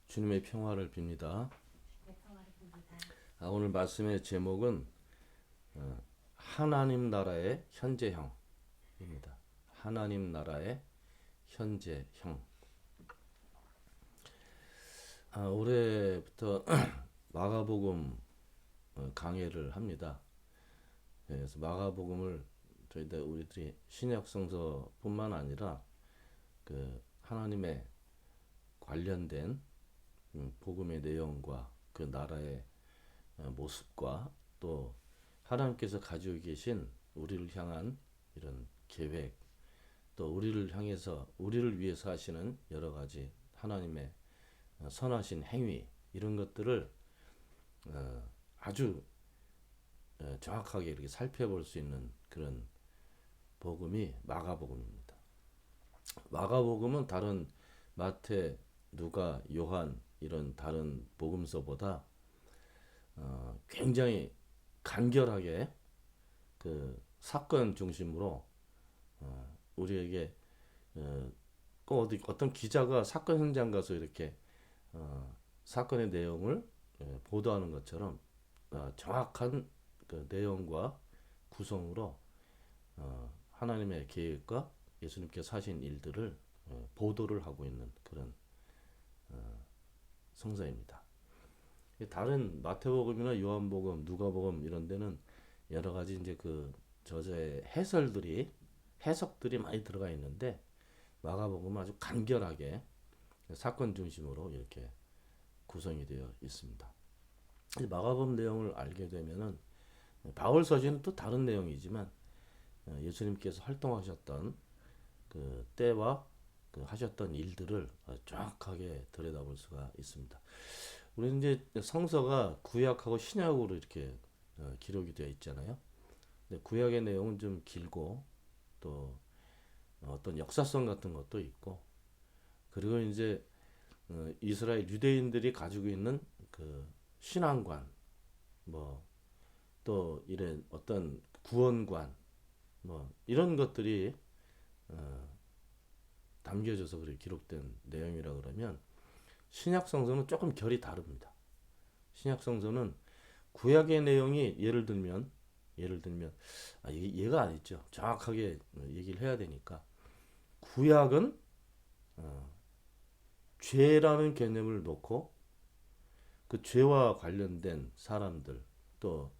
주님의 평화를 빕니다. 오늘 말씀의 제목은 하나님 나라의 현재형입니다. 하나님 나라의 현재형. 올해부터 마가복음 강해를 합니다. 그래서 마가복음을 우리들이 신약 성서뿐만 아니라 그 하나님의 관련된 복음의 내용과 그 나라의 모습과 또 하나님께서 가지고 계신 우리를 향한 이런 계획, 또 우리를 위해서 하시는 여러 가지 하나님의 선하신 행위, 이런 것들을 아주 정확하게 이렇게 살펴볼 수 있는 그런 복음이 마가복음입니다. 마가복음은 다른 마태, 누가, 요한 이런 다른 복음서보다 굉장히 간결하게 그 사건 중심으로 우리에게 꼭 어떤 기자가 사건 현장 가서 이렇게 사건의 내용을 보도하는 것처럼 정확한 그 내용과 구성으로 하나님의 계획과 예수님께서 하신 일들을 보도를 하고 있는 그런 성서입니다. 다른 마태복음이나 요한복음, 누가복음 이런 데는 여러 가지 이제 그 저자의 해석들이 많이 들어가 있는데, 마가복음은 아주 간결하게 사건 중심으로 이렇게 구성이 되어 있습니다. 마가복음 내용을 알게 되면은 바울 서신은 또 다른 내용이지만 예수님께서 활동하셨던 그 때와 그 하셨던 일들을 정확하게 들여다볼 수가 있습니다. 우리는 이제 성서가 구약하고 신약으로 이렇게 기록이 되어 있잖아요. 근데 구약의 내용은 좀 길고 또 어떤 역사성 같은 것도 있고, 그리고 이제 이스라엘 유대인들이 가지고 있는 그 신앙관, 뭐 또 이런 어떤 구원관, 뭐 이런 것들이 담겨져서 그렇게 기록된 내용이라 그러면, 신약 성서는 조금 결이 다릅니다. 신약 성서는 구약의 내용이 예를 들면 얘가 아니죠. 정확하게 얘기를 해야 되니까, 구약은 죄라는 개념을 놓고 그 죄와 관련된 사람들, 또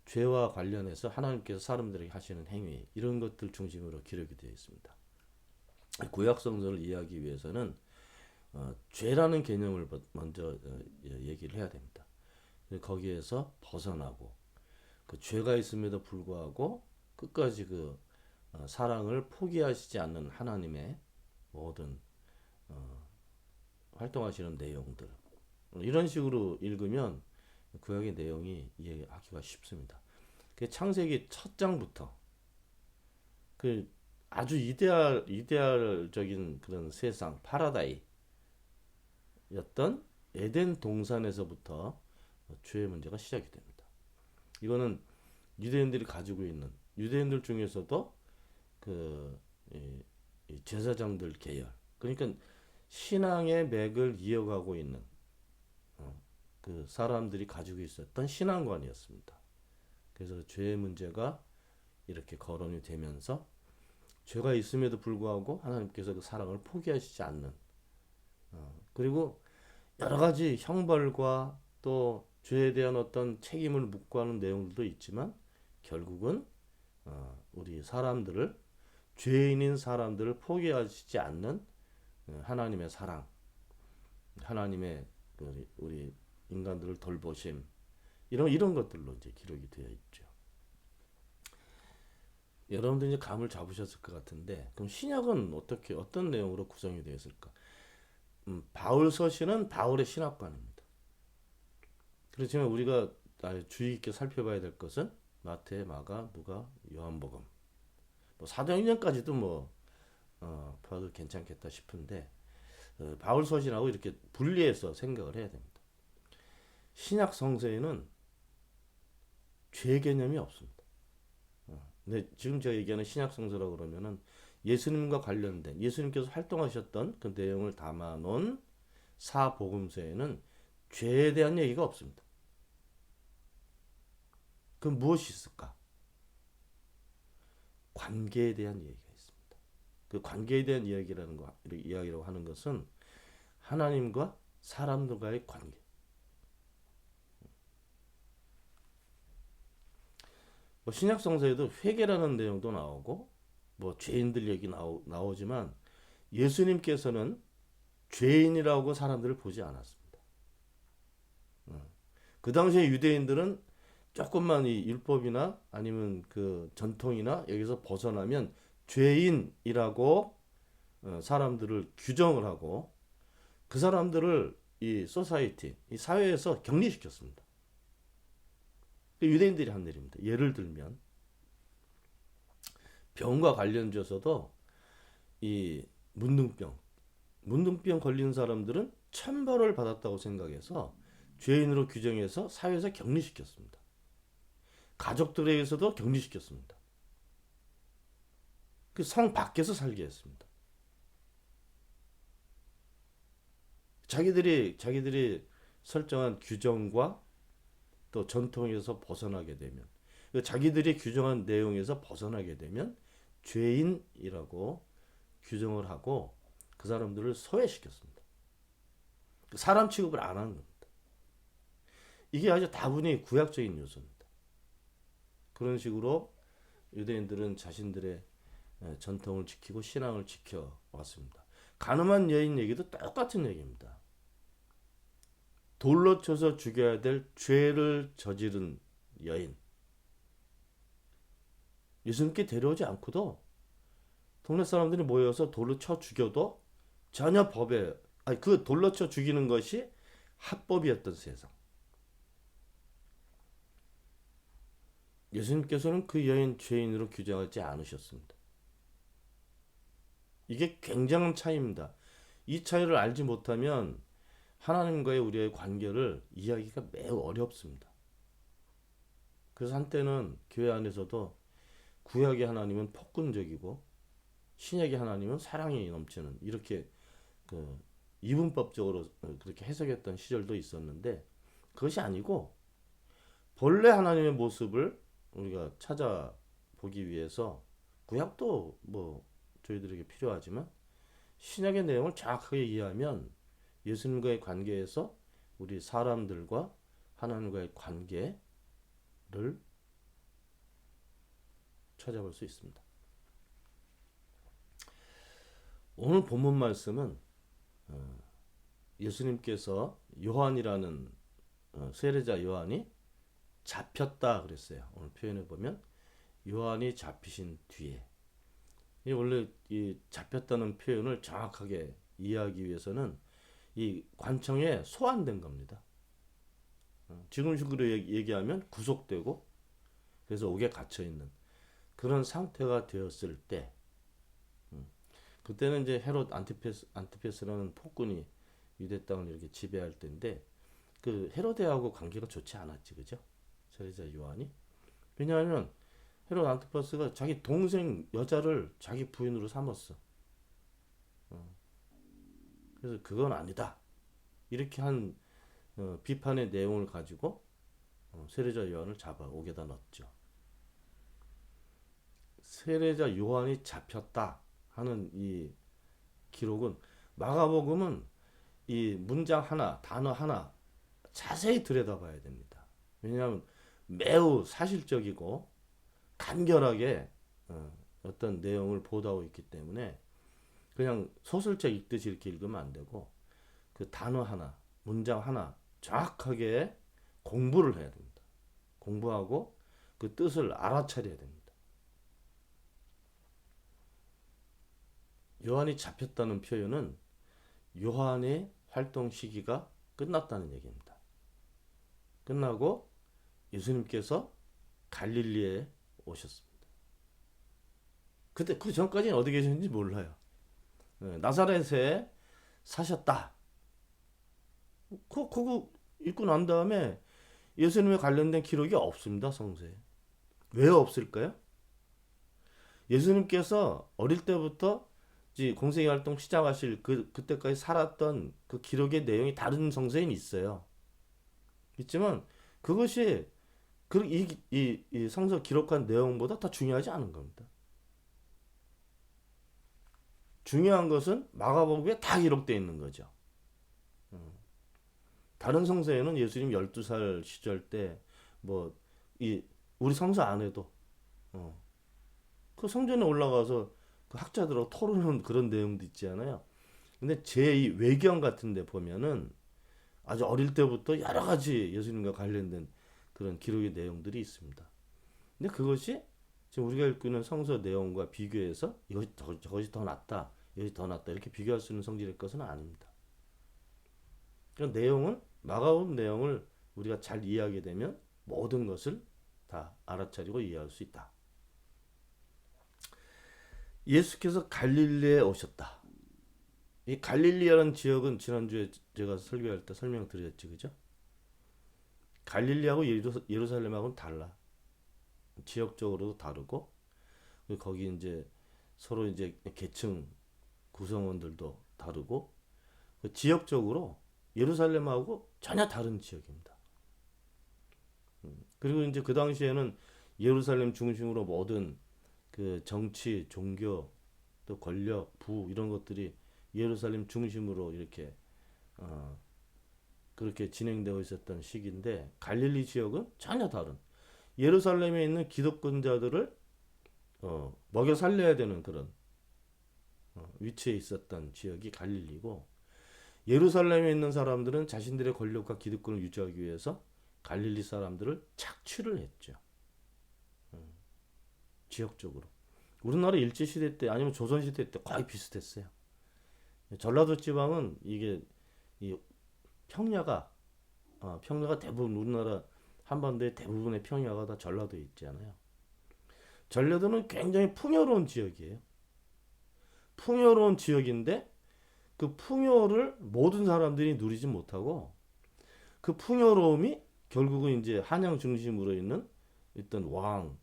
죄와 관련해서 하나님께서 사람들에게 하시는 행위, 이런 것들 중심으로 기록이 되어 있습니다. 구약 성서를 이해하기 위해서는 죄라는 개념을 먼저 얘기를 해야 됩니다. 거기에서 벗어나고, 그 죄가 있음에도 불구하고 끝까지 그 사랑을 포기하시지 않는 하나님의 모든 활동하시는 내용들, 이런 식으로 읽으면 구약의 내용이 이해하기가 쉽습니다. 그 창세기 첫 장부터 그 아주 이데알적인 그런 세상, 파라다이였던 에덴 동산에서부터 죄의 문제가 시작이 됩니다. 이거는 유대인들이 가지고 있는, 유대인들 중에서도 그 제사장들 계열, 그러니까 신앙의 맥을 이어가고 있는 그 사람들이 가지고 있었던 신앙관이었습니다. 그래서 죄의 문제가 이렇게 거론이 되면서 죄가 있음에도 불구하고 하나님께서 그 사랑을 포기하시지 않는, 그리고 여러 가지 형벌과 또 죄에 대한 어떤 책임을 묻고하는 내용들도 있지만, 결국은 우리 사람들을, 죄인인 사람들을 포기하시지 않는 하나님의 사랑, 하나님의 우리 인간들을 돌보심, 이런 것들로 이제 기록이 되어 있죠. 여러분들 이제 감을 잡으셨을 것 같은데, 그럼 신약은 어떤 내용으로 구성이 되어 있을까? 바울 서신은 바울의 신학관입니다. 그렇지만 우리가 주의 깊게 살펴봐야 될 것은 마태, 마가, 누가, 요한복음, 뭐 사도행전까지도 봐도 괜찮겠다 싶은데, 바울 서신하고 이렇게 분리해서 생각을 해야 됩니다. 신약 성서에는 죄 개념이 없습니다. 근데 지금 제가 얘기하는 신약 성서라고 그러면은 예수님과 관련된, 예수님께서 활동하셨던 그 내용을 담아놓은 사복음서에는 죄에 대한 얘기가 없습니다. 그럼 무엇이 있을까? 관계에 대한 얘기가 있습니다. 그 관계에 대한 이야기라고 하는 것은 하나님과 사람들과의 관계. 뭐 신약 성서에도 회개라는 내용도 나오고 뭐 죄인들 얘기 나오지만 예수님께서는 죄인이라고 사람들을 보지 않았습니다. 그 당시에 유대인들은 조금만 이 율법이나 아니면 그 전통이나 여기서 벗어나면 죄인이라고 사람들을 규정을 하고 그 사람들을 이 소사이티, 이 사회에서 격리시켰습니다. 유대인들이 한 일입니다. 예를 들면 병과 관련돼서도 이 문둥병 걸린 사람들은 천벌을 받았다고 생각해서 죄인으로 규정해서 사회에서 격리시켰습니다. 가족들에게서도 격리시켰습니다. 그 성 밖에서 살게 했습니다. 자기들이 설정한 규정과 또 전통에서 벗어나게 되면 자기들이 규정한 내용에서 벗어나게 되면 죄인이라고 규정을 하고 그 사람들을 소외시켰습니다. 사람 취급을 안 하는 겁니다. 이게 아주 다분히 구약적인 요소입니다. 그런 식으로 유대인들은 자신들의 전통을 지키고 신앙을 지켜왔습니다. 가늠한 여인 얘기도 똑같은 얘기입니다. 돌로 쳐서 죽여야 될 죄를 저지른 여인. 예수님께 데려오지 않고도 동네 사람들이 모여서 돌로 쳐 죽여도 전혀 그 돌로 쳐 죽이는 것이 합법이었던 세상. 예수님께서는 그 여인 죄인으로 규정하지 않으셨습니다. 이게 굉장한 차이입니다. 이 차이를 알지 못하면 하나님과의 우리의 관계를 이해하기가 매우 어렵습니다. 그래서 한때는 교회 안에서도 구약의 하나님은 폭군적이고 신약의 하나님은 사랑이 넘치는 이렇게 그 이분법적으로 그렇게 해석했던 시절도 있었는데 그것이 아니고 본래 하나님의 모습을 우리가 찾아보기 위해서 구약도 뭐 저희들에게 필요하지만 신약의 내용을 정확하게 이해하면 예수님과의 관계에서 우리 사람들과 하나님과의 관계를 찾아볼 수 있습니다. 오늘 본문 말씀은 예수님께서 요한이라는 세례자 요한이 잡혔다 그랬어요. 오늘 표현해 보면 요한이 잡히신 뒤에 원래 이 잡혔다는 표현을 정확하게 이해하기 위해서는 이 관청에 소환된 겁니다. 지금 식으로 얘기하면 구속되고 그래서 옥에 갇혀 있는 그런 상태가 되었을 때 그때는 이제 헤롯 안티페스라는 폭군이 유대 땅을 이렇게 지배할 때인데 그 헤로데하고 관계가 좋지 않았지, 그죠? 세례자 요한이. 왜냐하면 헤롯 안티파스가 자기 동생 여자를 자기 부인으로 삼았어. 그래서 그건 아니다. 이렇게 한 비판의 내용을 가지고 세례자 요한을 잡아 옥에다 넣었죠. 세례자 요한이 잡혔다 하는 이 기록은 마가복음은 이 문장 하나, 단어 하나 자세히 들여다봐야 됩니다. 왜냐하면 매우 사실적이고 간결하게 어떤 내용을 보도하고 있기 때문에 그냥 소설책 읽듯이 이렇게 읽으면 안 되고 그 단어 하나, 문장 하나 정확하게 공부를 해야 됩니다. 공부하고 그 뜻을 알아차려야 됩니다. 요한이 잡혔다는 표현은 요한의 활동 시기가 끝났다는 얘기입니다. 끝나고 예수님께서 갈릴리에 오셨습니다. 그때 그 전까지는 어디 계셨는지 몰라요. 나사렛에 사셨다. 그거 읽고 난 다음에 예수님에 관련된 기록이 없습니다. 성서에. 왜 없을까요? 예수님께서 어릴 때부터 공생애 활동 시작하실 그때까지 살았던 그 기록의 내용이 다른 성서에는 있어요. 있지만 그것이 이 성서 기록한 내용보다 더 중요하지 않은 겁니다. 중요한 것은 마가복음에 다 기록되어 있는 거죠. 다른 성서에는 예수님 12살 시절 때 뭐 이 우리 성서 안에도 그 성전에 올라가서 그 학자들하고 토론하는 그런 내용도 있지 않아요. 근데 제 이 외경 같은 데 보면은 아주 어릴 때부터 여러 가지 예수님과 관련된 그런 기록의 내용들이 있습니다. 근데 그것이 지금 우리가 읽고 있는 성서 내용과 비교해서 저것이 더 낫다, 이것이 더 낫다 이렇게 비교할 수 있는 성질의 것은 아닙니다. 그러니까 내용은 마가복음 내용을 우리가 잘 이해하게 되면 모든 것을 다 알아차리고 이해할 수 있다. 예수께서 갈릴리에 오셨다. 이 갈릴리라는 지역은 지난주에 제가 설교할 때 설명드렸지, 그죠? 갈릴리하고 예루살렘하고는 달라. 지역적으로도 다르고, 거기 이제 서로 이제 계층 구성원들도 다르고, 지역적으로 예루살렘하고 전혀 다른 지역입니다. 그리고 이제 그 당시에는 예루살렘 중심으로 모든 그 정치, 종교, 또 권력, 부 이런 것들이 예루살렘 중심으로 이렇게 그렇게 진행되고 있었던 시기인데 갈릴리 지역은 전혀 다른 예루살렘에 있는 기독권자들을 먹여 살려야 되는 그런 위치에 있었던 지역이 갈릴리고 예루살렘에 있는 사람들은 자신들의 권력과 기득권을 유지하기 위해서 갈릴리 사람들을 착취를 했죠. 지역적으로. 우리나라 일제시대 때 아니면 조선시대 때 거의 비슷했어요. 전라도 지방은 이게 이 평야가 대부분 우리나라 한반도의 대부분의 평야가 다 전라도에 있잖아요. 전라도는 굉장히 풍요로운 지역이에요. 풍요로운 지역인데 그 풍요를 모든 사람들이 누리지 못하고 그 풍요로움이 결국은 이제 한양 중심으로 있는 어떤 왕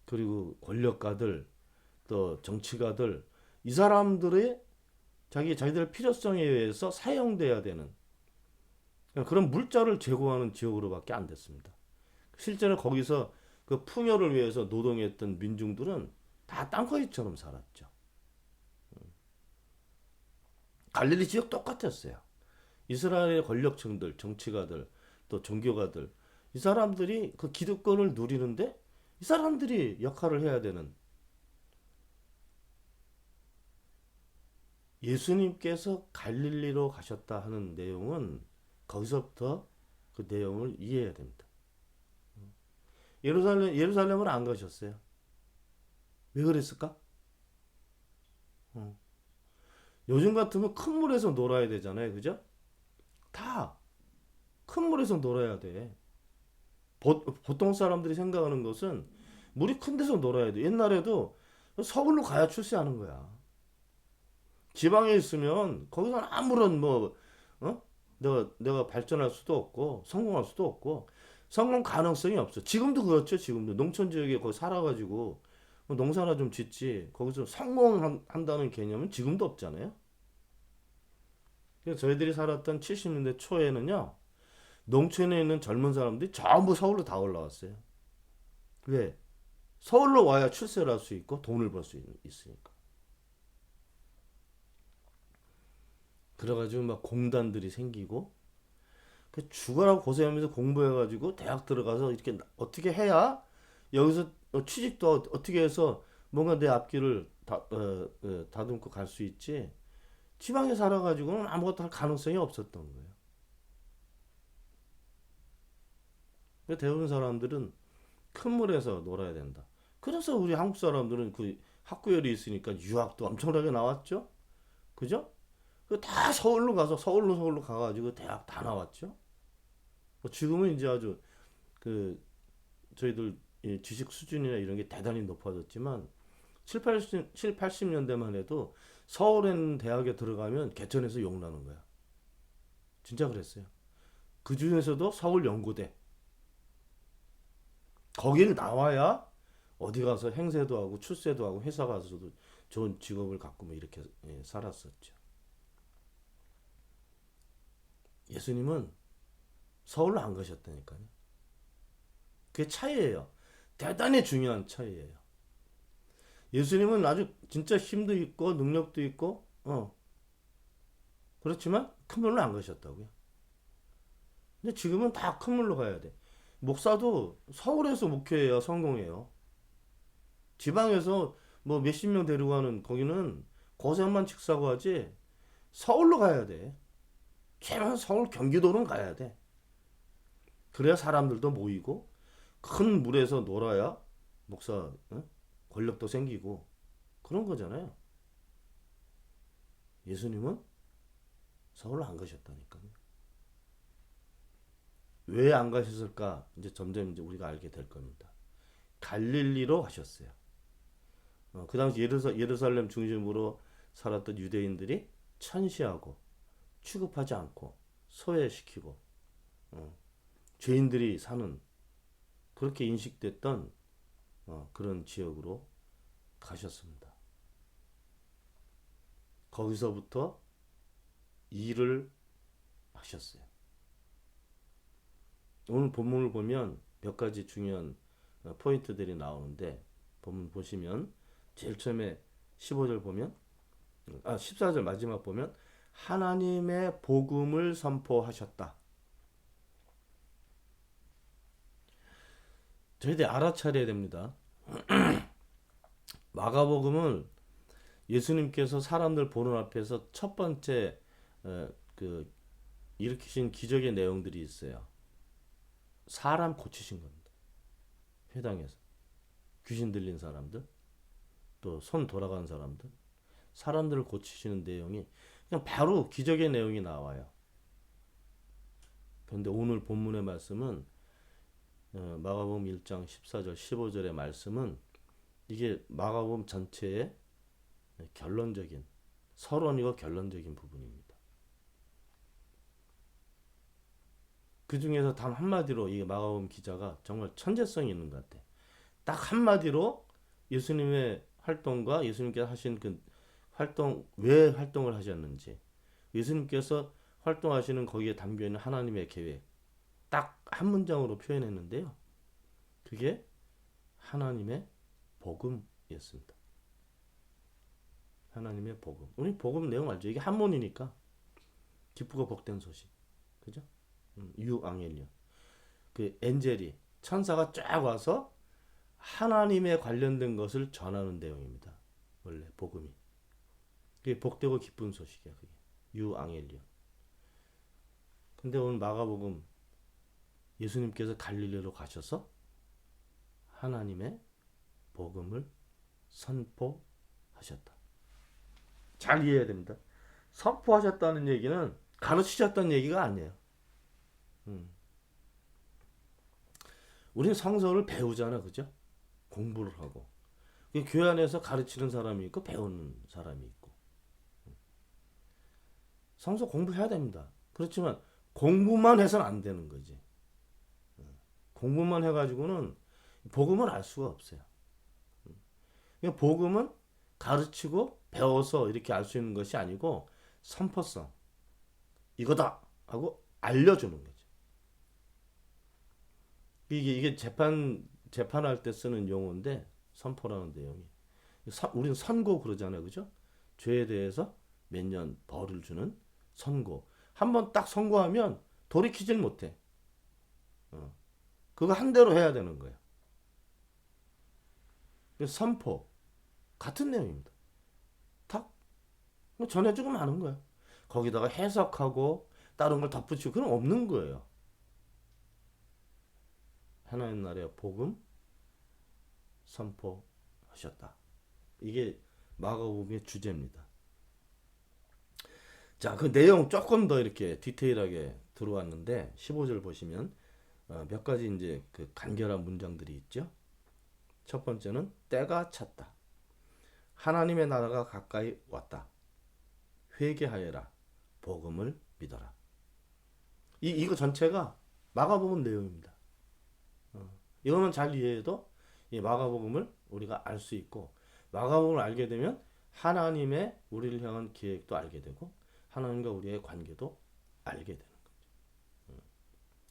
그리고 권력가들 또 정치가들 이 사람들의 자기들 필요성에 의해서 사용돼야 되는 그런 물자를 제공하는 지역으로밖에 안 됐습니다. 실제로 거기서 그 풍요를 위해서 노동했던 민중들은 다 땅거지처럼 살았죠. 갈릴리 지역 똑같았어요. 이스라엘의 권력층들, 정치가들, 또 종교가들 이 사람들이 그 기득권을 누리는데 이 사람들이 역할을 해야 되는 예수님께서 갈릴리로 가셨다 하는 내용은 거기서부터 그 내용을 이해해야 됩니다. 예루살렘을 안 가셨어요. 왜 그랬을까? 요즘 같으면 큰 물에서 놀아야 되잖아요. 그죠? 다 큰 물에서 놀아야 돼. 보통 사람들이 생각하는 것은 물이 큰 데서 놀아야 돼. 옛날에도 서울로 가야 출세하는 거야. 지방에 있으면 거기서는 아무런 어? 내가 발전할 수도 없고 성공할 수도 없고 성공 가능성이 없어. 지금도 그렇죠. 지금도 농촌 지역에 거기 살아가지고 농사나 좀 짓지. 거기서 성공한다는 개념은 지금도 없잖아요. 그래서 저희들이 살았던 70년대 초에는요. 농촌에 있는 젊은 사람들이 전부 서울로 다 올라왔어요. 왜? 서울로 와야 출세를 할 수 있고 돈을 벌 수 있으니까. 그래가지고 막 공단들이 생기고 그 죽어라고 고생하면서 공부해가지고 대학 들어가서 이렇게 어떻게 해야 여기서 취직도 어떻게 해서 뭔가 내 앞길을 다듬고 갈 수 있지. 지방에 살아가지고는 아무것도 할 가능성이 없었던 거예요. 대부분 사람들은 큰 물에서 놀아야 된다. 그래서 우리 한국 사람들은 그 학구열이 있으니까 유학도 엄청나게 나왔죠. 그죠? 그 다 서울로 가서 서울로 가가지고 대학 다 나왔죠. 지금은 이제 아주 그 저희들 지식 수준이나 이런 게 대단히 높아졌지만 7, 80년대만 해도 서울에 있는 대학에 들어가면 개천에서 욕나는 거야. 진짜 그랬어요. 그 중에서도 서울 연고대 거기를 나와야 어디 가서 행세도 하고 출세도 하고 회사 가서도 좋은 직업을 갖고 뭐 이렇게 살았었죠. 예수님은 서울로 안 가셨다니까요. 그게 차이예요. 대단히 중요한 차이예요. 예수님은 아주 진짜 힘도 있고 능력도 있고 그렇지만 큰 물로 안 가셨다고요. 근데 지금은 다 큰 물로 가야 돼. 목사도 서울에서 목회해야 성공해요. 지방에서 뭐 몇십 명 데리고 가는 거기는 고생만 직사고 하지 서울로 가야 돼. 최소한 서울 경기도는 가야 돼. 그래야 사람들도 모이고 큰 물에서 놀아야 목사 권력도 생기고 그런 거잖아요. 예수님은 서울로 안 가셨다니까요. 왜 안 가셨을까? 이제 점점 이제 우리가 알게 될 겁니다. 갈릴리로 가셨어요. 그 당시 예루살렘 중심으로 살았던 유대인들이 천시하고 취급하지 않고 소외시키고 어, 죄인들이 사는 그렇게 인식됐던 그런 지역으로 가셨습니다. 거기서부터 일을 하셨어요. 오늘 본문을 보면 몇 가지 중요한 포인트들이 나오는데 본문 보시면 제일 처음에 15절 보면 14절 마지막 보면 하나님의 복음을 선포하셨다. 저희들이 알아차려야 됩니다. 마가복음은 예수님께서 사람들 보는 앞에서 첫 번째 그 일으키신 기적의 내용들이 있어요. 사람 고치신 겁니다. 회당에서 귀신 들린 사람들, 또 손 돌아간 사람들, 사람들을 고치시는 내용이 그냥 바로 기적의 내용이 나와요. 그런데 오늘 본문의 말씀은 마가복음 1장 14절 15절의 말씀은 이게 마가복음 전체의 결론적인 서론이고 결론적인 부분입니다. 그 중에서 단 한마디로 이 마가복음 기자가 정말 천재성이 있는 것 같아. 딱 한마디로 예수님의 활동과 예수님께서 하신 그 활동, 왜 활동을 하셨는지, 예수님께서 활동하시는 거기에 담겨 있는 하나님의 계획, 딱 한 문장으로 표현했는데요. 그게 하나님의 복음이었습니다. 하나님의 복음. 우리 복음 내용 알죠? 이게 한문이니까 기쁘고 복된 소식, 그죠? 유앙헬리온. 그 엔젤이 천사가 쫙 와서 하나님에 관련된 것을 전하는 내용입니다. 원래 복음이. 그게 복되고 기쁜 소식이야. 그게 유앙헬리온. 근데 오늘 마가복음 예수님께서 갈릴리로 가셔서 하나님의 복음을 선포하셨다. 잘 이해해야 됩니다. 선포하셨다는 얘기는 가르치셨다는 얘기가 아니에요. 우리는 성서를 배우잖아, 그죠? 공부를 하고. 교회 안에서 가르치는 사람이 있고 배우는 사람이 있고. 성서 공부해야 됩니다. 그렇지만 공부만 해서는 안 되는 거지. 공부만 해가지고는 복음을 알 수가 없어요. 복음은 가르치고 배워서 이렇게 알 수 있는 것이 아니고 선포성. 이거다 하고 알려주는 거죠. 이게 재판할 때 쓰는 용어인데 선포라는 내용이. 우리는 선고 그러잖아요, 그죠? 죄에 대해서 몇 년 벌을 주는 선고. 한번 딱 선고하면 돌이키질 못해. 그거 한 대로 해야 되는 거예요. 선포 같은 내용입니다. 탁 전해주고 마는 거예요. 거기다가 해석하고 다른 걸 덧붙이고 그런 없는 거예요. 하나님 나라의 복음 선포하셨다. 이게 마가복음의 주제입니다. 자, 그 내용 조금 더 이렇게 디테일하게 들어왔는데 15절 보시면 몇 가지 이제 그 간결한 문장들이 있죠. 첫 번째는 때가 찼다. 하나님의 나라가 가까이 왔다. 회개하여라. 복음을 믿어라. 이거 전체가 마가복음 내용입니다. 이거만 잘 이해해도 이 마가복음을 우리가 알 수 있고 마가복음을 알게 되면 하나님의 우리를 향한 계획도 알게 되고 하나님과 우리의 관계도 알게 되는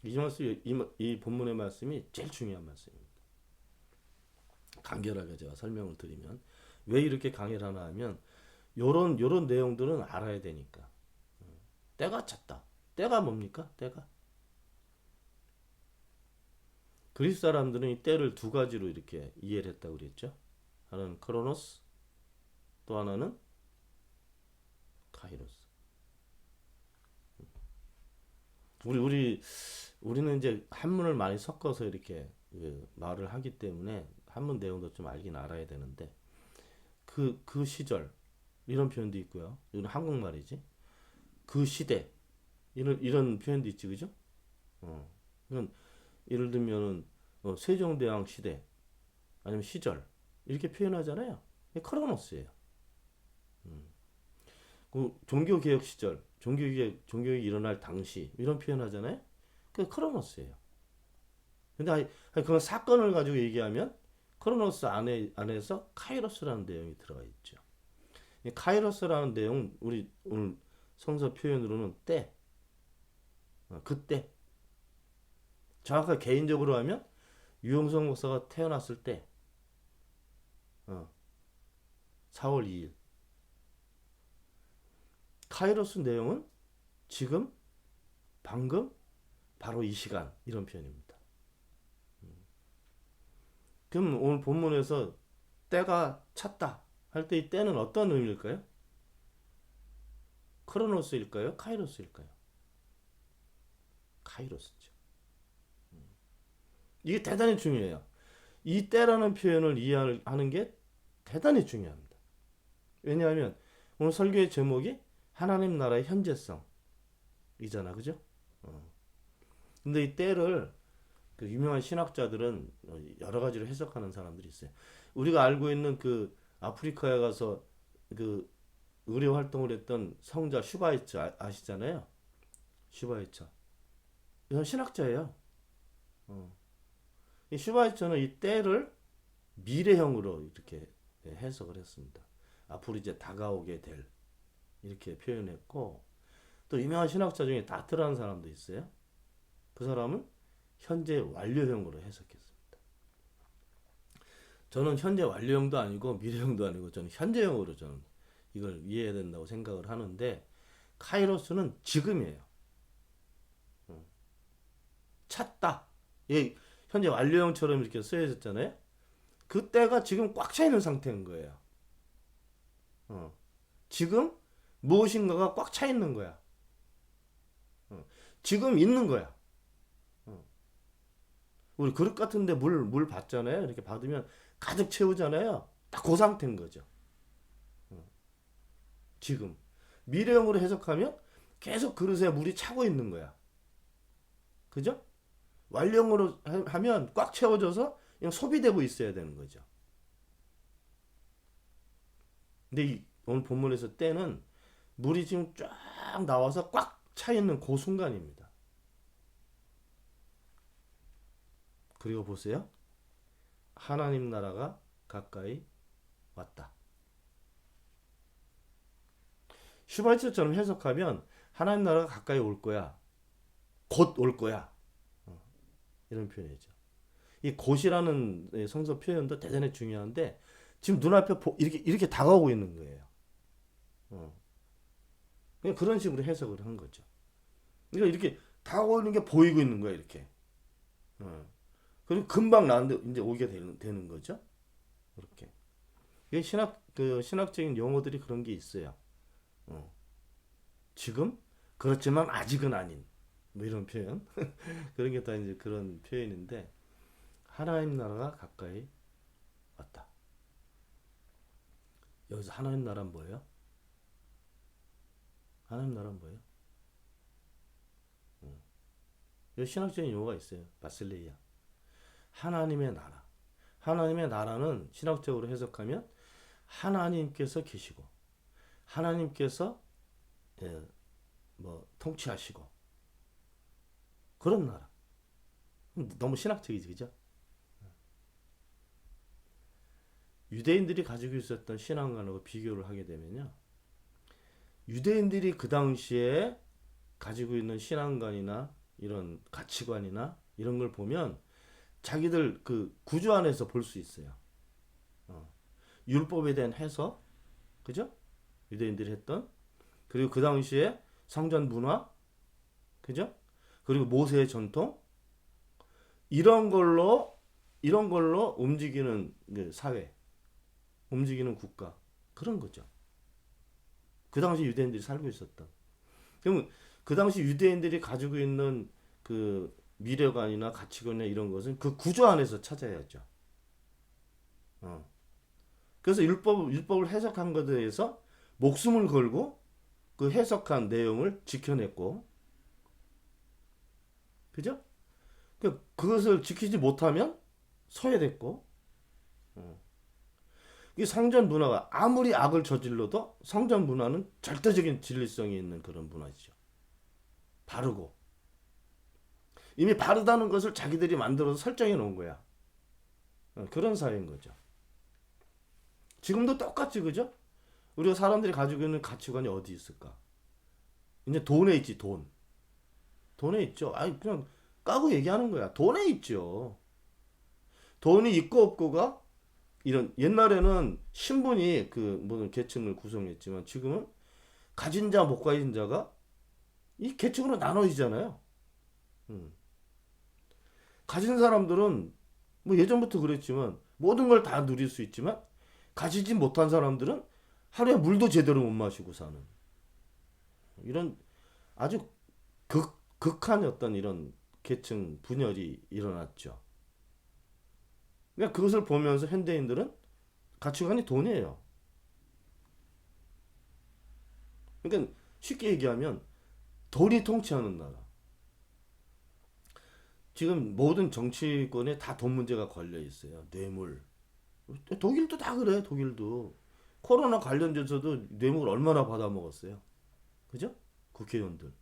거예요. 이 본문의 말씀이 제일 중요한 말씀입니다. 간결하게 제가 설명을 드리면 왜 이렇게 강의를 하나 하면 요런 내용들은 알아야 되니까. 때가 찼다. 때가 뭡니까? 때가. 그리스 사람들은 이 때를 두 가지로 이렇게 이해를 했다고 그랬죠. 하나는 크로노스, 또 하나는 카이로스. 우리는 이제 한문을 많이 섞어서 이렇게 말을 하기 때문에 한문 내용도 좀 알긴 알아야 되는데 그 시절 이런 표현도 있고요. 이건 한국말이지. 그 시대 이런 표현도 있지, 그죠? 이건 예를 들면은 세종대왕 시대 아니면 시절 이렇게 표현하잖아요. 이게 크로노스예요. 그 종교개혁 시절, 종교개혁이 일어날 당시 이런 표현하잖아요. 그게 크로노스예요. 근데 그런 사건을 가지고 얘기하면 크로노스 안에서 카이로스라는 내용이 들어가 있죠. 이 카이로스라는 내용 우리 오늘 성서 표현으로는 때, 그때. 정확하게 개인적으로 하면 유영성 목사가 태어났을 때 4월 2일. 카이로스 내용은 지금, 방금, 바로 이 시간 이런 표현입니다. 그럼 오늘 본문에서 때가 찼다 할 때 이 때는 어떤 의미일까요? 크로노스일까요? 카이로스일까요? 카이로스죠. 이게 대단히 중요해요. 이 때라는 표현을 이해하는 게 대단히 중요합니다. 왜냐하면 오늘 설교의 제목이 하나님 나라의 현재성이잖아, 그죠? 근데 이 때를 그 유명한 신학자들은 여러 가지로 해석하는 사람들이 있어요. 우리가 알고 있는 그 아프리카에 가서 그 의료 활동을 했던 성자 슈바이처 아시잖아요. 슈바이처. 이건 신학자예요. 이 슈바이처는 이 때를 미래형으로 이렇게 해석을 했습니다. 앞으로 이제 다가오게 될 이렇게 표현했고 또 유명한 신학자 중에 다트라는 사람도 있어요. 그 사람은 현재 완료형으로 해석했습니다. 저는 현재 완료형도 아니고 미래형도 아니고 저는 현재형으로 저는 이걸 이해해야 된다고 생각을 하는데 카이로스는 지금이에요. 찼다. 예, 현재 완료형처럼 이렇게 쓰여졌잖아요. 그때가 지금 꽉 차 있는 상태인 거예요. 지금 무엇인가가 꽉 차 있는 거야. 지금 있는 거야. 우리 그릇 같은데 물 받잖아요. 이렇게 받으면 가득 채우잖아요. 딱 그 상태인 거죠. 지금. 미래형으로 해석하면 계속 그릇에 물이 차고 있는 거야. 그죠? 완료형으로 하면 꽉 채워져서 그냥 소비되고 있어야 되는 거죠. 근데 오늘 본문에서 때는 물이 지금 쫙 나와서 꽉 차 있는 그 순간입니다. 그리고 보세요. 하나님 나라가 가까이 왔다. 슈바이처처럼 해석하면 하나님 나라가 가까이 올 거야. 곧 올 거야. 이런 표현이죠. 이 곧이라는 성서 표현도 대단히 중요한데 지금 눈앞에 이렇게 다가오고 있는 거예요. 그냥 그런 식으로 해석을 한 거죠. 그러니까 이렇게 다가오는 게 보이고 있는 거야 이렇게. 그리고 금방 나한테 이제 오게 되는 거죠. 이렇게. 이게 신학적인 용어들이 그런 게 있어요. 지금 그렇지만 아직은 아닌 뭐 이런 표현. 그런 게 다 이제 그런 표현인데 하나님 나라가 가까이 왔다. 여기서 하나님 나라는 뭐예요? 하나님 나라는 뭐예요? 여기 신학적인 용어가 있어요. 바실레이아. 하나님의 나라. 하나님의 나라는 신학적으로 해석하면 하나님께서 계시고 하나님께서 통치하시고 그런 나라. 너무 신학적이지, 그죠? 유대인들이 가지고 있었던 신앙관하고 비교를 하게 되면요. 유대인들이 그 당시에 가지고 있는 신앙관이나 이런 가치관이나 이런 걸 보면 자기들 그 구조 안에서 볼 수 있어요. 어. 율법에 대한 해석, 그죠? 유대인들이 했던 그리고 그 당시에 성전 문화, 그죠? 그리고 모세의 전통 이런 걸로 움직이는 그 사회, 움직이는 국가 그런 거죠. 그 당시 유대인들이 살고 있었던. 그러면 그 당시 유대인들이 가지고 있는 그 미래관이나 가치관이나 이런 것은 그 구조 안에서 찾아야죠. 어. 그래서 율법을 해석한 것에 대해서 목숨을 걸고 그 해석한 내용을 지켜냈고, 그죠? 그것을 지키지 못하면 소외됐고, 어. 이 성전 문화가 아무리 악을 저질러도 성전 문화는 절대적인 진리성이 있는 그런 문화죠. 바르고. 이미 바르다는 것을 자기들이 만들어서 설정해 놓은 거야. 그런 사회인 거죠. 지금도 똑같지, 그죠? 우리가 사람들이 가지고 있는 가치관이 어디 있을까? 이제 돈에 있지, 돈. 돈에 있죠. 아니, 그냥 까고 얘기하는 거야. 돈에 있죠. 돈이 있고 없고가 이런 옛날에는 신분이 그 모든 계층을 구성했지만 지금은 가진 자, 못 가진 자가 이 계층으로 나눠지잖아요. 음. 가진 사람들은 뭐 예전부터 그랬지만 모든 걸 다 누릴 수 있지만 가지지 못한 사람들은 하루에 물도 제대로 못 마시고 사는 이런 아주 극한 어떤 이런 계층 분열이 일어났죠. 그러니까 그것을 보면서 현대인들은 가치관이 돈이에요. 그러니까 쉽게 얘기하면 돈이 통치하는 나라. 지금 모든 정치권에 다 돈 문제가 걸려 있어요. 뇌물. 독일도 다 그래. 독일도 코로나 관련돼서도 뇌물 얼마나 받아 먹었어요. 그죠? 국회의원들.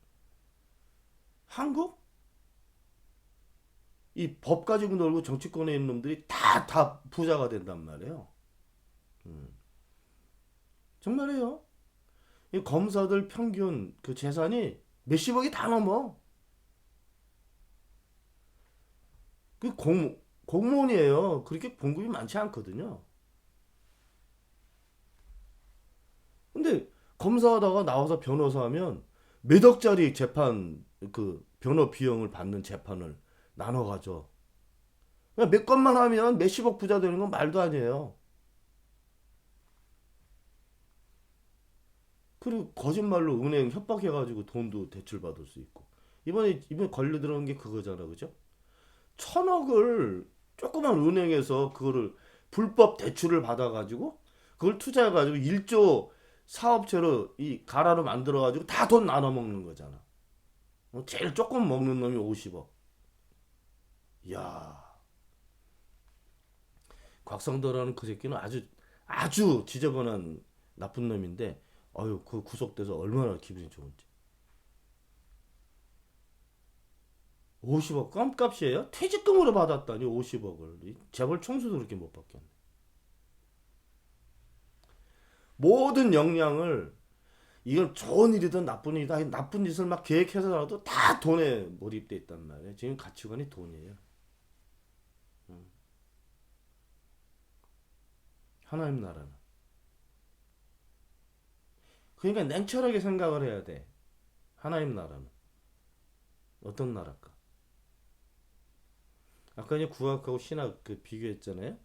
한국 이 법 가지고 놀고 정치권에 있는 놈들이 다 부자가 된단 말이에요. 음. 정말이에요. 이 검사들 평균 그 재산이 몇십억이 다 넘어. 그 공무원이에요. 그렇게 봉급이 많지 않거든요. 근데 검사하다가 나와서 변호사 하면 몇 억짜리 재판 그 변호 비용을 받는 재판을 나눠 가져. 몇 건만 하면 몇십억 부자 되는 건 말도 아니에요. 그리고 거짓말로 은행 협박해가지고 돈도 대출받을 수 있고. 이번에 걸려 들어온 게 그거잖아, 그죠? 천억을 조그만 은행에서 그거를 불법 대출을 받아가지고 그걸 투자해가지고 1조 사업체로 이 가라로 만들어가지고 다 돈 나눠 먹는 거잖아. 제일 조금 먹는 놈이 50억. 이야, 곽상도라는 그 새끼는 아주 지저분한 나쁜 놈인데, 어유 그 구속돼서 얼마나 기분이 좋은지. 50억 껌값이에요? 퇴직금으로 받았다니 50억을. 재벌 총수도 그렇게 못 받겠네. 모든 역량을 이건 좋은 일이든 나쁜 일이다 나쁜 짓을 막 계획해서라도 다 돈에 몰입돼 있단 말이에요. 지금 가치관이 돈이에요. 음. 하나님 나라는. 그러니까 냉철하게 생각을 해야 돼. 하나님 나라는 어떤 나라일까? 아까 이제 구약하고 신약 그 비교했잖아요.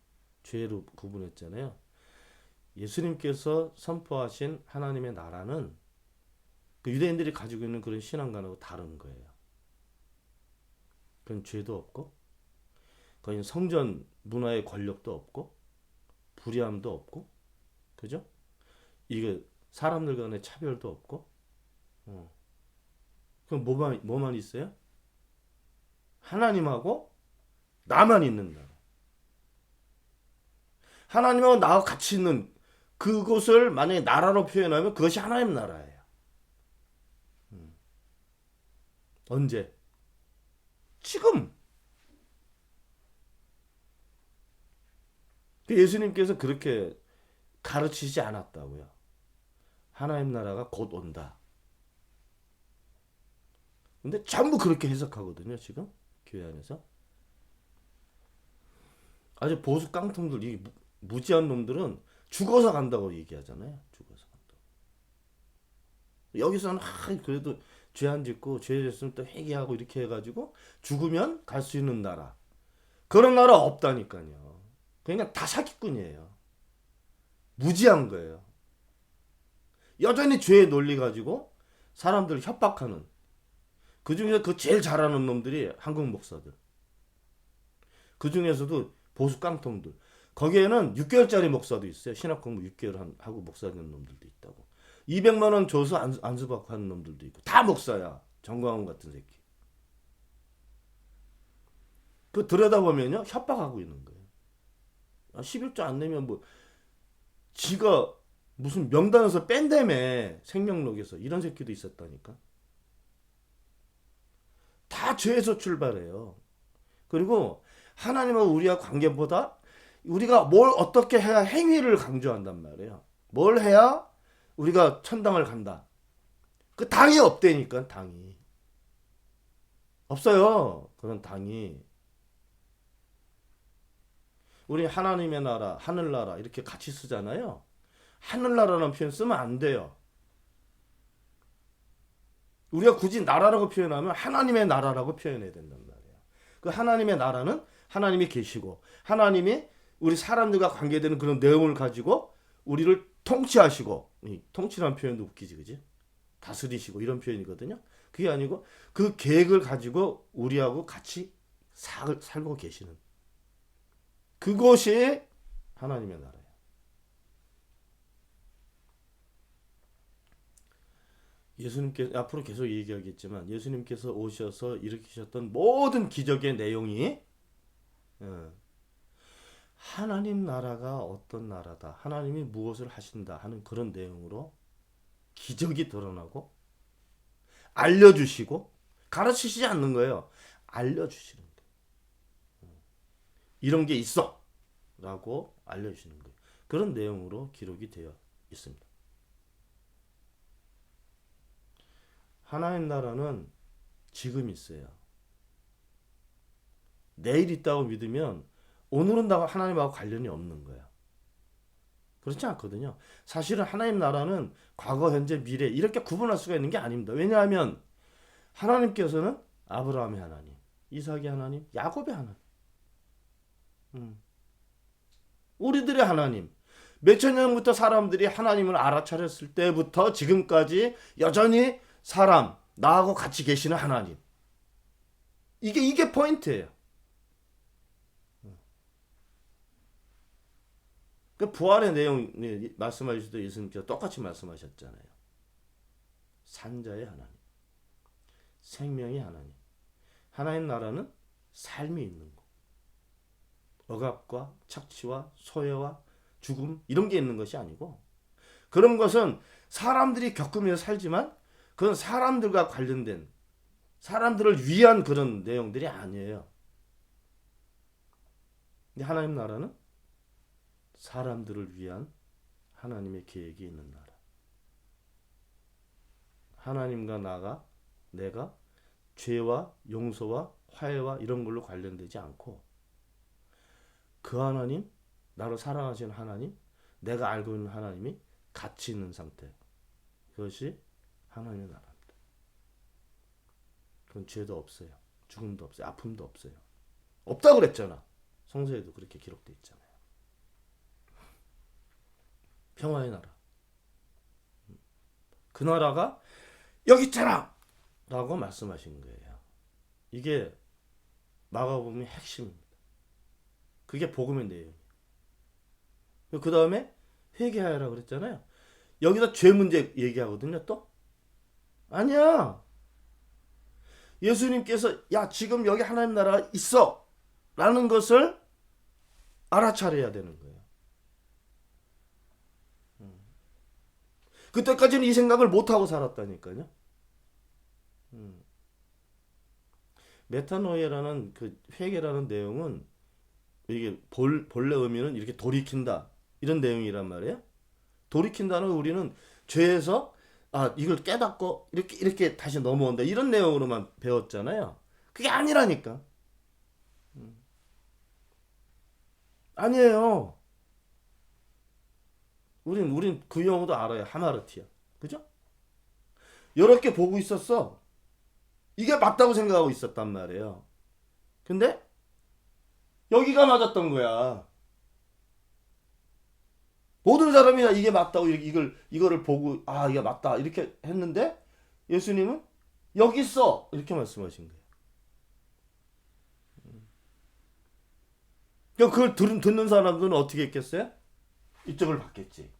죄로 구분했잖아요. 예수님께서 선포하신 하나님의 나라는 그 유대인들이 가지고 있는 그런 신앙관하고 다른 거예요. 그건 죄도 없고, 거긴 성전 문화의 권력도 없고, 불의함도 없고, 그죠? 이게 사람들 간의 차별도 없고, 어. 그럼 뭐만 있어요? 하나님하고 나만 있는 나라. 하나님하고 나와 같이 있는 그곳을 만약에 나라로 표현하면 그것이 하나님 나라예요. 언제? 지금. 예수님께서 그렇게 가르치지 않았다고요. 하나님 나라가 곧 온다. 근데 전부 그렇게 해석하거든요, 지금 교회 안에서. 아주 보수 깡통들, 이 무지한 놈들은 죽어서 간다고 얘기하잖아요. 죽어서 간다고. 여기서는 그래도 죄 안 짓고 죄 됐으면 또 회개하고 이렇게 해가지고 죽으면 갈 수 있는 나라. 그런 나라 없다니까요. 그러니까 다 사기꾼이에요. 무지한 거예요. 여전히 죄에 논리 가지고 사람들을 협박하는. 그 중에서 그 제일 잘하는 놈들이 한국 목사들. 그 중에서도 보수 깡통들. 거기에는 6개월짜리 목사도 있어요. 신학 공부 6개월 하고 목사 된 놈들도 있다고. 200만 원 줘서 안수받고 하는 놈들도 있고. 다 목사야. 정광훈 같은 새끼. 그 들여다보면요. 협박하고 있는 거예요. 11조 안 내면 뭐 지가 무슨 명단에서 뺀다며. 생명록에서. 이런 새끼도 있었다니까. 다 죄에서 출발해요. 그리고 하나님하고 우리와 관계보다 우리가 뭘 어떻게 해야 행위를 강조한단 말이에요. 뭘 해야 우리가 천당을 간다. 그 당이 없대니까. 당이 없어요. 그런 당이. 우리 하나님의 나라, 하늘나라 이렇게 같이 쓰잖아요. 하늘나라라는 표현 쓰면 안 돼요. 우리가 굳이 나라라고 표현하면 하나님의 나라라고 표현해야 된단 말이에요. 그 하나님의 나라는 하나님이 계시고 하나님이 우리 사람들과 관계되는 그런 내용을 가지고 우리를 통치하시고, 통치라는 표현도 웃기지, 그지? 다스리시고 이런 표현이거든요. 그게 아니고 그 계획을 가지고 우리하고 같이 살고 계시는 그것이 하나님의 나라예요. 예수님께서 앞으로 계속 얘기하겠지만 예수님께서 오셔서 일으키셨던 모든 기적의 내용이 하나님 나라가 어떤 나라다, 하나님이 무엇을 하신다 하는 그런 내용으로 기적이 드러나고 알려주시고 가르치시지 않는 거예요. 알려주시는 거예요. 이런 게 있어 라고 알려주시는 거예요. 그런 내용으로 기록이 되어 있습니다. 하나님 나라는 지금 있어요. 내일 있다고 믿으면 오늘은 하나님하고 관련이 없는 거야. 그렇지 않거든요. 사실은 하나님 나라는 과거, 현재, 미래 이렇게 구분할 수가 있는 게 아닙니다. 왜냐하면 하나님께서는 아브라함의 하나님, 이삭의 하나님, 야곱의 하나님, 우리들의 하나님. 몇천 년부터 사람들이 하나님을 알아차렸을 때부터 지금까지 여전히 사람, 나하고 같이 계시는 하나님. 이게 포인트예요. 그 부활의 내용 말씀하실 때 예수님께서 똑같이 말씀하셨잖아요. 산자의 하나님, 생명의 하나님. 하나님 나라는 삶이 있는 것. 억압과 착취와 소외와 죽음 이런 게 있는 것이 아니고, 그런 것은 사람들이 겪으면서 살지만 그건 사람들과 관련된, 사람들을 위한 그런 내용들이 아니에요. 근데 하나님 나라는 사람들을 위한 하나님의 계획이 있는 나라. 하나님과 내가 죄와 용서와 화해와 이런 걸로 관련되지 않고, 그 하나님, 나를 사랑하시는 하나님, 내가 알고 있는 하나님이 같이 있는 상태. 그것이 하나님의 나라입니다. 그건 죄도 없어요. 죽음도 없어요. 아픔도 없어요. 없다고 그랬잖아. 성서에도 그렇게 기록되어 있잖아요. 평화의 나라. 그 나라가 여기 있잖아! 라고 말씀하신 거예요. 이게 마가복음의 핵심입니다. 그게 복음의 내용이에요. 그 다음에 회개하라 그랬잖아요. 여기다 죄 문제 얘기하거든요. 또 아니야. 예수님께서 야 지금 여기 하나님 나라가 있어 라는 것을 알아차려야 되는 거예요. 그때까지는 이 생각을 못하고 살았다니까요. 메타노이라는 그 회개라는 내용은 이게 본래 의미는 이렇게 돌이킨다 이런 내용이란 말이에요. 돌이킨다는 우리는 죄에서 이걸 깨닫고 이렇게 다시 넘어온다 이런 내용으로만 배웠잖아요. 그게 아니라니까. 아니에요. 우린 그 용어도 알아요. 하마르티아. 그죠? 이렇게 보고 있었어. 이게 맞다고 생각하고 있었단 말이에요. 근데 여기가 맞았던 거야. 모든 사람이 이게 맞다고 이거를 보고 이게 맞다 이렇게 했는데 예수님은 여기 있어 이렇게 말씀하신 거예요. 그럼 그걸 듣는 사람들은 어떻게 했겠어요? 이쪽을 봤겠지.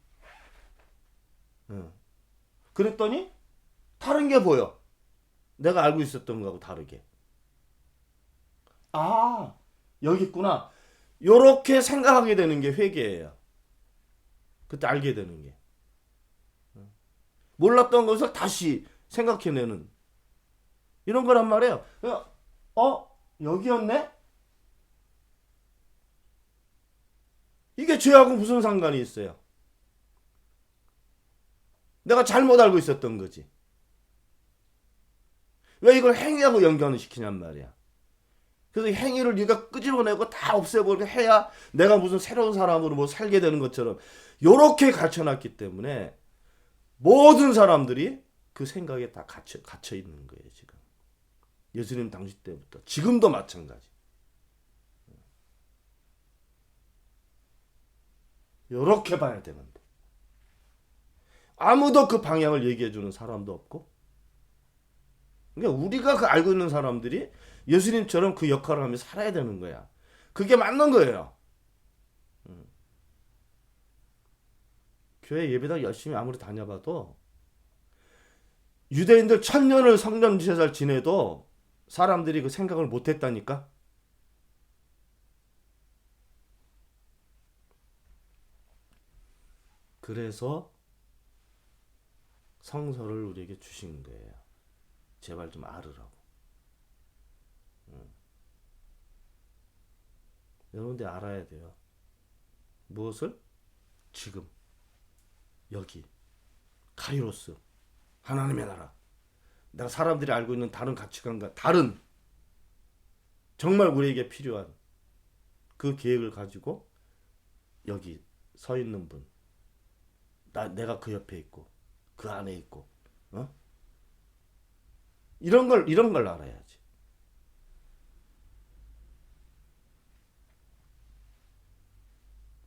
응. 그랬더니 다른 게 보여. 내가 알고 있었던 거하고 다르게. 아, 여기 있구나. 요렇게 생각하게 되는 게 회개예요. 그때 알게 되는 게. 몰랐던 것을 다시 생각해내는 이런 거란 말이에요. 여기였네? 이게 죄하고 무슨 상관이 있어요? 내가 잘못 알고 있었던 거지. 왜 이걸 행위하고 연관을 시키냔 말이야. 그래서 행위를 네가 끄집어내고 다 없애버리고 해야 내가 무슨 새로운 사람으로 뭐 살게 되는 것처럼 요렇게 가르쳐놨기 때문에 모든 사람들이 그 생각에 다 갇혀 있는 거예요, 지금. 예수님 당시 때부터. 지금도 마찬가지. 요렇게 봐야 되는데. 아무도 그 방향을 얘기해주는 사람도 없고. 그러니까 우리가 그 알고 있는 사람들이 예수님처럼 그 역할을 하며 살아야 되는 거야. 그게 맞는 거예요. 교회 예배당 열심히 아무리 다녀봐도 유대인들 1000년을 성전 제사를 지내도 사람들이 그 생각을 못했다니까. 그래서 성서를 우리에게 주신 거예요. 제발 좀 알으라고. 여러분들 알아야 돼요. 무엇을? 지금 여기 카이로스 하나님의 나라. 내가 사람들이 알고 있는 다른 가치관과 다른 정말 우리에게 필요한 그 계획을 가지고 여기 서 있는 분. 내가 그 옆에 있고 그 안에 있고 이런 걸 알아야지.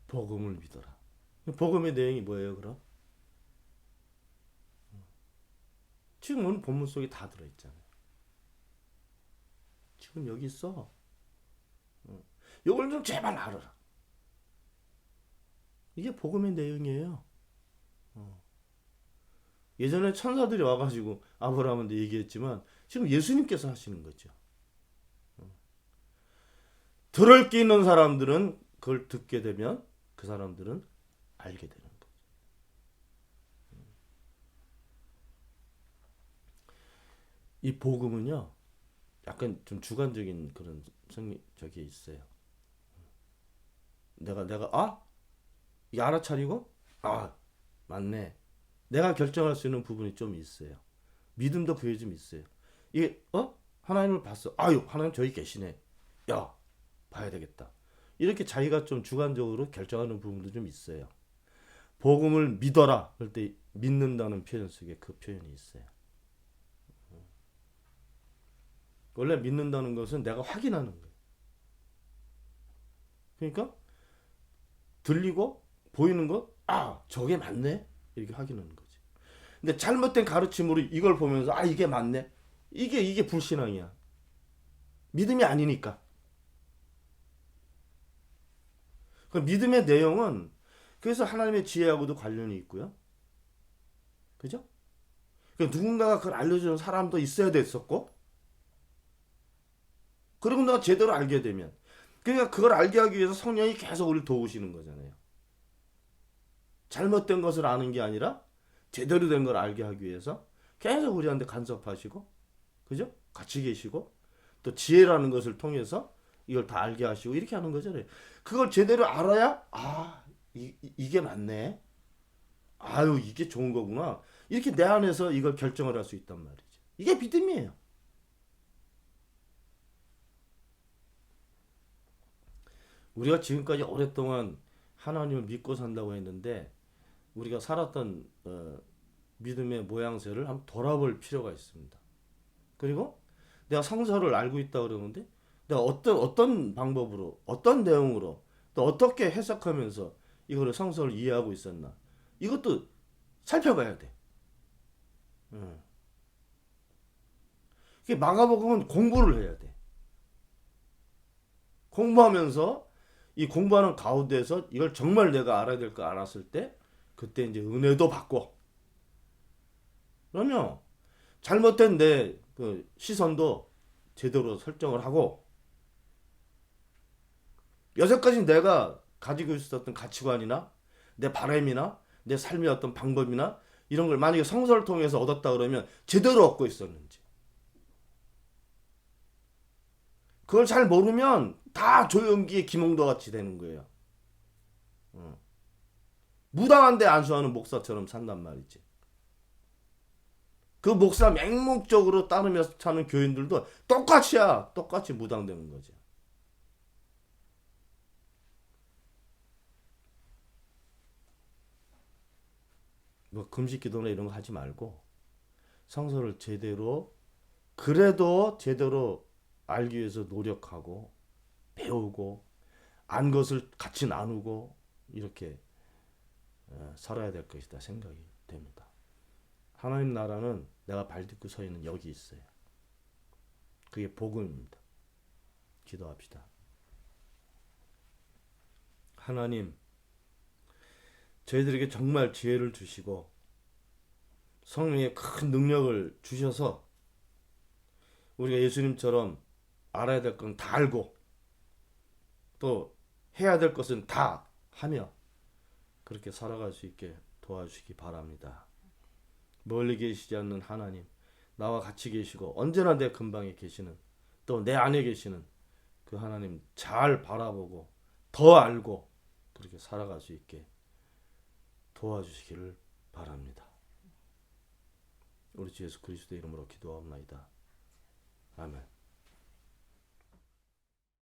복음을 믿어라. 복음의 내용이 뭐예요, 그럼? 지금 오늘 본문 속에 다 들어있잖아요. 지금 여기 있어. 이걸 좀 제발 알아라. 이게 복음의 내용이에요. 예전에 천사들이 와가지고 아브라함한테 얘기했지만 지금 예수님께서 하시는 거죠. 들을 게 있는 사람들은 그걸 듣게 되면 그 사람들은 알게 되는 거죠. 이 복음은요, 약간 좀 주관적인 그런 저기 있어요. 내가 이게 알아차리고 맞네. 내가 결정할 수 있는 부분이 좀 있어요. 믿음도 그게 좀 있어요. 이게 하나님을 봤어. 하나님 저기 계시네. 야, 봐야 되겠다. 이렇게 자기가 좀 주관적으로 결정하는 부분도 좀 있어요. 복음을 믿어라 그럴 때 믿는다는 표현 속에 그 표현이 있어요. 원래 믿는다는 것은 내가 확인하는 거예요. 그러니까 들리고 보이는 거 저게 맞네 이렇게 확인하는 거지. 근데 잘못된 가르침으로 이걸 보면서 이게 맞네 이게 불신앙이야. 믿음이 아니니까. 그 믿음의 내용은 그래서 하나님의 지혜하고도 관련이 있고요. 그죠? 그러니까 누군가가 그걸 알려주는 사람도 있어야 됐었고, 그리고 내가 제대로 알게 되면, 그러니까 그걸 알게 하기 위해서 성령이 계속 우리를 도우시는 거잖아요. 잘못된 것을 아는 게 아니라 제대로 된 걸 알게 하기 위해서 계속 우리한테 간섭하시고, 그죠? 같이 계시고, 또 지혜라는 것을 통해서 이걸 다 알게 하시고 이렇게 하는 거잖아요. 그걸 제대로 알아야 이게 맞네. 아유 이게 좋은 거구나. 이렇게 내 안에서 이걸 결정을 할 수 있단 말이죠. 이게 믿음이에요. 우리가 지금까지 오랫동안 하나님을 믿고 산다고 했는데 우리가 살았던 믿음의 모양새를 한번 돌아볼 필요가 있습니다. 그리고 내가 성서를 알고 있다 그러는데 내가 어떤 방법으로 어떤 내용으로 또 어떻게 해석하면서 이거를 성서를 이해하고 있었나 이것도 살펴봐야 돼. 음. 이게 마가복음은 공부를 해야 돼. 공부하면서 이 공부하는 가운데서 이걸 정말 내가 알아야 될 거 알았을 때 그때 이제 은혜도 받고 그러면 잘못된 내 그 시선도 제대로 설정을 하고 여태까지 내가 가지고 있었던 가치관이나 내 바람이나 내 삶의 어떤 방법이나 이런 걸 만약에 성서를 통해서 얻었다 그러면 제대로 얻고 있었는지 그걸 잘 모르면 다 조용기의 김홍도 같이 되는 거예요. 무당한데 안수하는 목사처럼 산단 말이지. 그 목사 맹목적으로 따르면서 사는 교인들도 똑같이 무당되는 거죠. 뭐 금식 기도나 이런 거 하지 말고 성서를 제대로 그래도 제대로 알기 위해서 노력하고 배우고 안 것을 같이 나누고 이렇게 살아야 될 것이다 생각이 됩니다. 하나님 나라는 내가 발딛고 서 있는 여기 있어요. 그게 복음입니다. 기도합시다. 하나님, 저희들에게 정말 지혜를 주시고 성령의 큰 능력을 주셔서 우리가 예수님처럼 알아야 될 건 다 알고 또 해야 될 것은 다 하며 그렇게 살아갈 수 있게 도와주시기 바랍니다. 멀리 계시지 않는 하나님, 나와 같이 계시고 언제나 내 근방에 계시는 또 내 안에 계시는 그 하나님 잘 바라보고 더 알고 그렇게 살아갈 수 있게 도와주시기를 바랍니다. 우리 주 예수 그리스도의 이름으로 기도하옵나이다. 아멘.